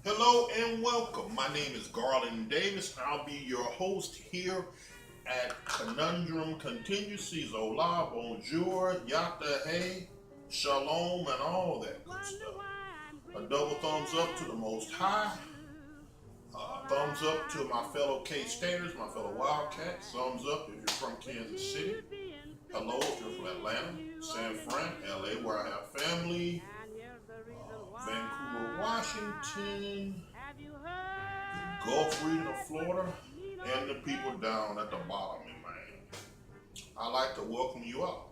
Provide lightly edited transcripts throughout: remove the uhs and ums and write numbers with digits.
Hello and welcome. My name is Garland Davis. I'll be your host here at Conundrum Contingencies. Hola, bonjour, yata, hey, shalom, and all that good stuff. A double thumbs up to the Most High. Thumbs up to my fellow K-Staters, my fellow Wildcats. Thumbs up if you're from Kansas City. Hello if you're from Atlanta, San Fran, LA, where I have family. Vancouver, Washington, the Gulf region of Florida, and the people down at the bottom in Miami. I'd like to welcome you up.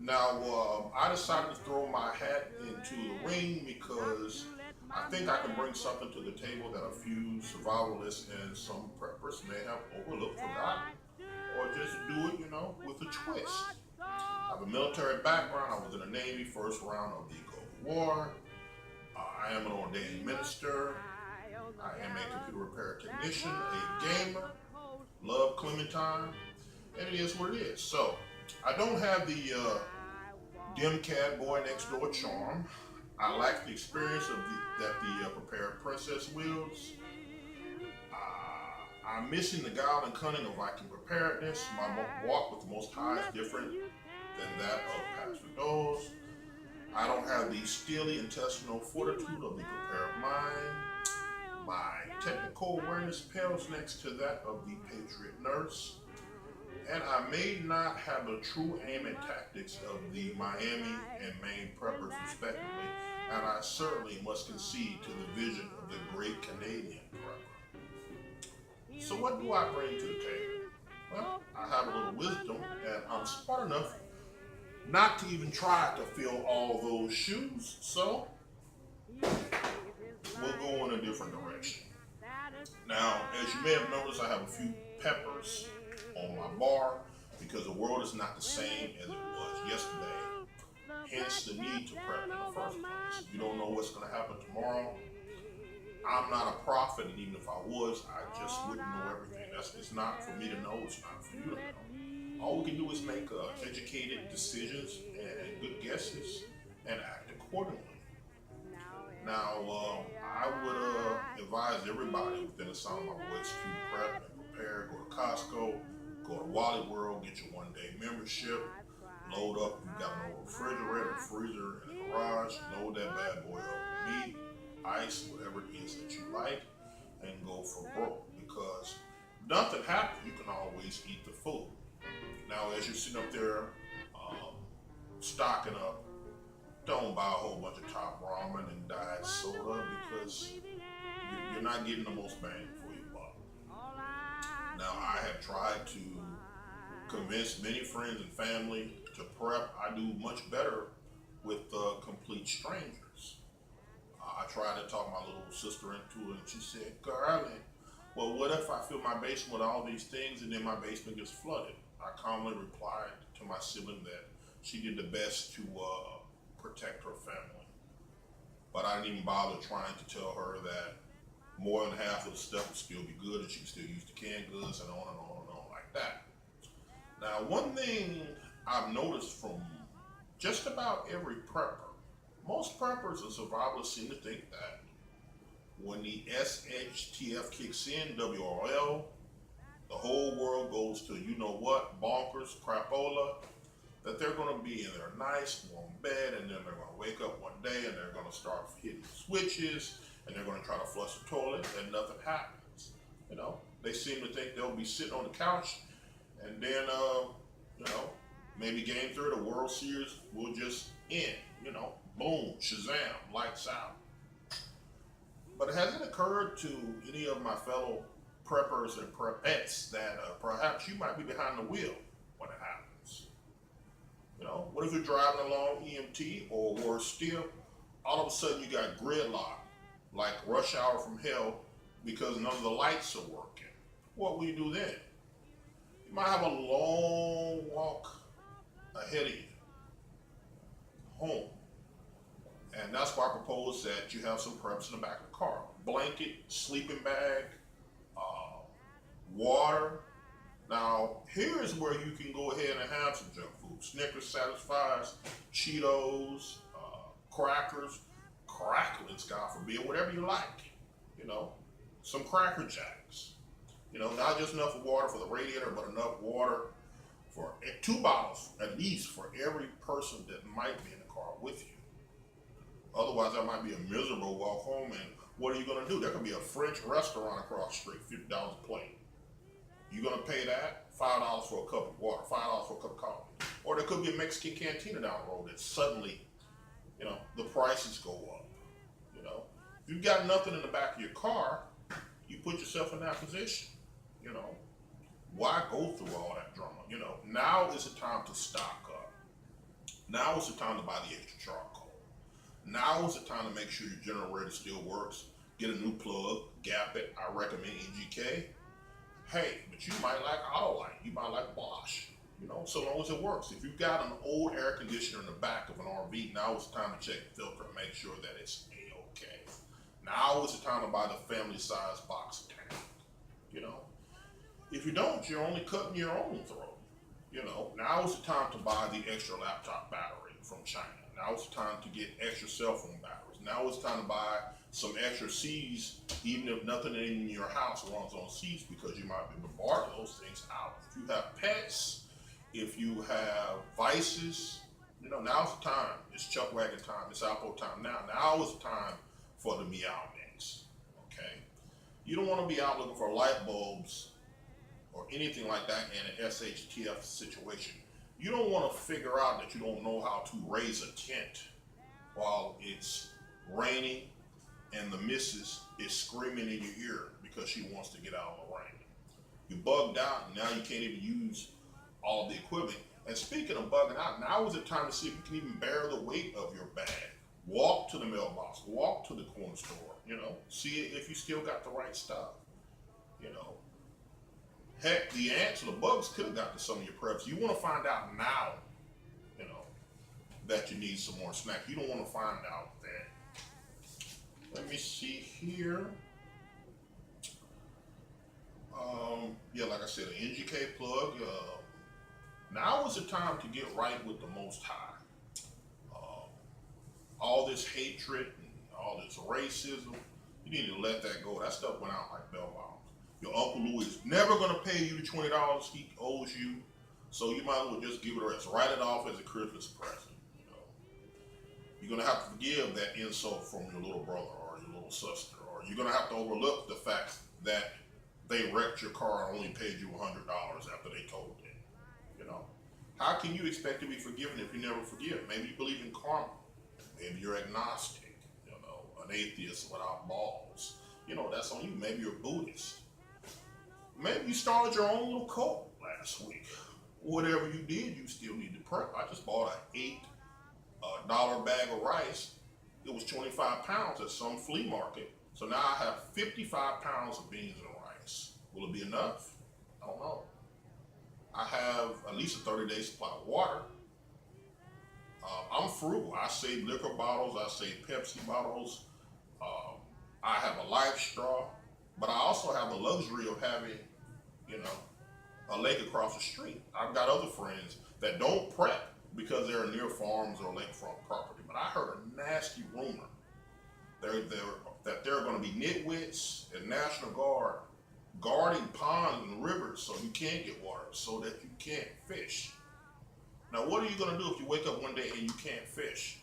Now, I decided to throw my hat into the ring because I think I can bring something to the table that a few survivalists and some preppers may have overlooked, forgotten, or just do it, with a twist. I have a military background. I was in the Navy, first round of the Gulf War. I am an ordained minister. I am a computer repair technician, a gamer, love Clementine, and it is what it is. So, I don't have the dim cat boy next door charm. I lack the experience that the prepared princess wields. I'm missing the guile and cunning of Viking preparedness. My walk with the Most High is different than that of Pastor Dole's. I don't have the steely intestinal fortitude of the prepared mind. My technical awareness pales next to that of the patriot nurse. And I may not have the true aim and tactics of the Miami and Maine preppers respectively, and I certainly must concede to the vision of the great Canadian prepper. So what do I bring to the table? Well, I have a little wisdom, and I'm smart enough not to even try to fill all those shoes, so we'll go in a different direction. Now, as you may have noticed, I have a few peppers on my bar because the world is not the same as it was yesterday, hence the need to prep in the first place. You don't know what's going to happen tomorrow. I'm not a prophet, and even if I was, I just wouldn't know everything. It's not for me to know, it's not for you to know. All we can do is make educated decisions and good guesses and act accordingly. Now, I would advise everybody within the sound of my voice to prep and prepare. Go to Costco, go to Wally World, get your one-day membership, load up. You got no refrigerator, freezer in the garage. Load that bad boy up with meat, ice, whatever it is that you like, and go for broke. Because nothing happens, you can always eat the food. Now, as you're sitting up there stocking up, don't buy a whole bunch of top ramen and diet soda because you're not getting the most bang for your buck. Now, I have tried to convince many friends and family to prep. I do much better with complete strangers. I tried to talk my little sister into it, and she said, "Garland, well, what if I fill my basement with all these things and then my basement gets flooded?" I calmly replied to my sibling that she did the best to protect her family. But I didn't even bother trying to tell her that more than half of the stuff would still be good and she could still use the canned goods and on and on and on like that. Now, one thing I've noticed from just about every prepper, most preppers and survivors seem to think that when the SHTF kicks in, WRL, the whole world goes to, you know what, bonkers, crapola, that they're going to be in their nice, warm bed, and then they're going to wake up one day and they're going to start hitting switches, and they're going to try to flush the toilet, and nothing happens. They seem to think they'll be sitting on the couch, and then, maybe game 3 of the World Series will just end. Boom, Shazam, lights out. But has it occurred to any of my fellow preppers and prepettes that perhaps you might be behind the wheel when it happens? What if you're driving along EMT, or worse still, all of a sudden you got gridlock, like rush hour from hell, because none of the lights are working? What will you do then? You might have a long walk ahead of you home. And that's why I propose that you have some preps in the back of the car. Blanket, sleeping bag, water. Now, here's where you can go ahead and have some junk food. Snickers satisfies, Cheetos, crackers, crackling vitamins, God forbid, whatever you like. You know, some Cracker Jacks. You know, not just enough water for the radiator, but enough water for 2 bottles at least for every person that might be in the car with you. Otherwise, that might be a miserable walk home. And what are you going to do? There could be a French restaurant across the street, $50 a plate. You're going to pay that $5 for a cup of water, $5 for a cup of coffee. Or there could be a Mexican cantina down the road that suddenly, you know, the prices go up. You know, if you've got nothing in the back of your car, you put yourself in that position. You know, why go through all that drama? You know, now is the time to stock up. Now is the time to buy the extra charcoal. Now is the time to make sure your generator still works. Get a new plug, gap it. I recommend NGK. Hey, but you might like Autolite. You might like Bosch. You know, so long as it works. If you've got an old air conditioner in the back of an RV, now is the time to check the filter and make sure that it's A-okay. Now is the time to buy the family size box tank. You know, if you don't, you're only cutting your own throat. You know, now is the time to buy the extra laptop battery from China. Now it's time to get extra cell phone batteries. Now it's time to buy some extra C's, even if nothing in your house runs on C's, because you might be bombarding those things out. If you have pets, if you have vices, you know, now's the time. It's Chuck Wagon time. It's Apple time. Now is the time for the meow mix. Okay? You don't want to be out looking for light bulbs or anything like that in an SHTF situation. You don't want to figure out that you don't know how to raise a tent while it's raining and the missus is screaming in your ear because she wants to get out of the rain. You bugged out and now you can't even use all of the equipment. And speaking of bugging out, now is the time to see if you can even bear the weight of your bag. Walk to the mailbox, walk to the corner store, you know, see if you still got the right stuff, you know. Heck, the ants or the bugs could have got to some of your preps. You want to find out now, you know, that you need some more snacks. You don't want to find out that. Let me see here. Yeah, like I said, an NGK plug. Now is the time to get right with the Most High. All this hatred and all this racism, you need to let that go. That stuff went out like bell bombs. Your Uncle Louis is never going to pay you the $20 he owes you, so you might as well just give it a rest. Write it off as a Christmas present. You know, you're going to have to forgive that insult from your little brother or your little sister, or you're going to have to overlook the fact that they wrecked your car and only paid you $100 after they totaled it. You know, how can you expect to be forgiven if you never forgive? Maybe you believe in karma. Maybe you're agnostic. You know, an atheist without balls. You know, that's on you. Maybe you're Buddhist. Maybe you started your own little cult last week. Whatever you did, you still need to prep. I just bought an $8 bag of rice. It was 25 pounds at some flea market. So now I have 55 pounds of beans and rice. Will it be enough? I don't know. I have at least a 30-day supply of water. I'm frugal. I save liquor bottles. I save Pepsi bottles. I have a life straw. But I also have the luxury of having, you know, a lake across the street. I've got other friends that don't prep because they're near farms or lakefront property. But I heard a nasty rumor that there are going to be nitwits and National Guard guarding ponds and rivers so you can't get water, so that you can't fish. Now, what are you going to do if you wake up one day and you can't fish?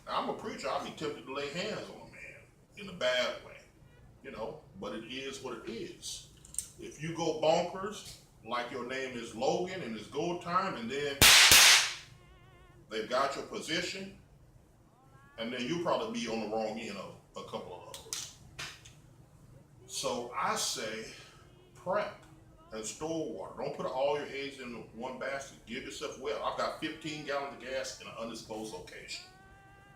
Now, I'm a preacher. I'll be tempted to lay hands on a man in a bad way, you know, but it is what it is. If you go bonkers, like your name is Logan and it's go time, and then they've got your position, and then you'll probably be on the wrong end of a couple of those. So I say prep and store water. Don't put all your eggs in one basket. Give yourself well. I've got 15 gallons of gas in an undisclosed location.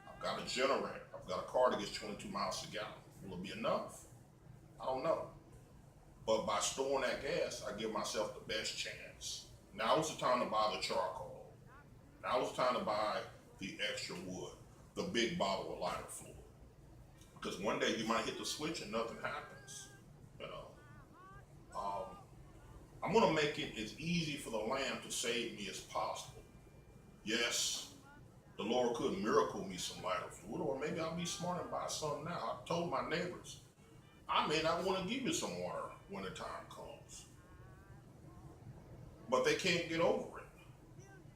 I've got a generator. I've got a car that gets 22 miles a gallon. Will it be enough? I don't know. But by storing that gas, I give myself the best chance. Now is the time to buy the charcoal. Now is the time to buy the extra wood, the big bottle of lighter fluid. Because one day you might hit the switch and nothing happens. You know. I'm going to make it as easy for the lamb to save me as possible. Yes, the Lord could miracle me some lighter fluid, or maybe I'll be smart and buy some now. I told my neighbors, I may not want to give you some water when the time comes, but they can't get over it.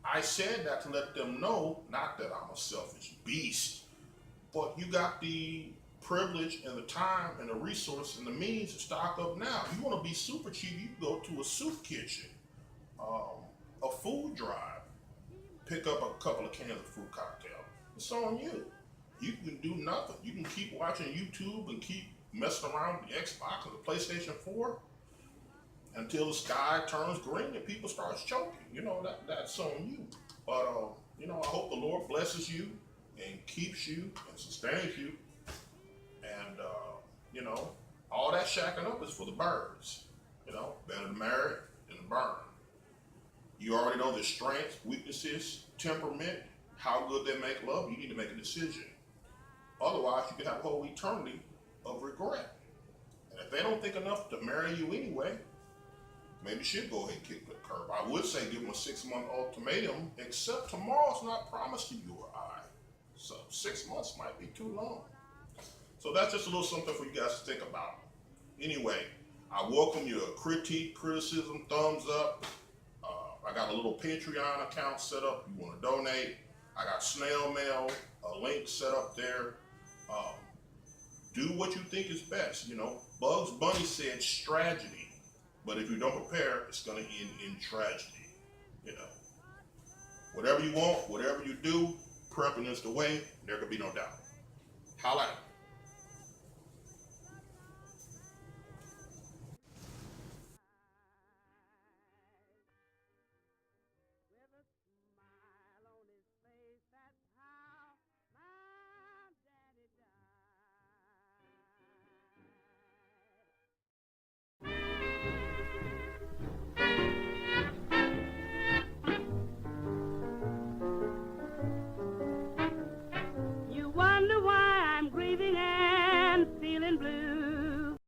I said that to let them know, not that I'm a selfish beast, but you got the privilege and the time and the resource and the means to stock up now. You want to be super cheap, you can go to a soup kitchen, a food drive, pick up a couple of cans of fruit cocktail. It's on you. You can do nothing. You can keep watching YouTube and keep messing around with the Xbox or the PlayStation 4 until the sky turns green and people start choking. That's on you. But I hope the Lord blesses you and keeps you and sustains you. And all that shacking up is for the birds. Better to marry than to burn. You already know their strengths, weaknesses, temperament, how good they make love. You need to make a decision. Otherwise, you could have a whole eternity of regret. And if they don't think enough to marry you anyway, maybe you should go ahead and kick the curb. I would say give them a 6-month ultimatum, except tomorrow's not promised to you or I. So 6 months might be too long. So that's just a little something for you guys to think about. Anyway, I welcome your critique, criticism, thumbs up. I got a little Patreon account set up. You want to donate. I got snail mail, a link set up there. Do what you think is best. Bugs Bunny said strategy, but if you don't prepare, it's going to end in tragedy. Whatever you want, whatever you do, prepping is the way. There could be no doubt. Holla.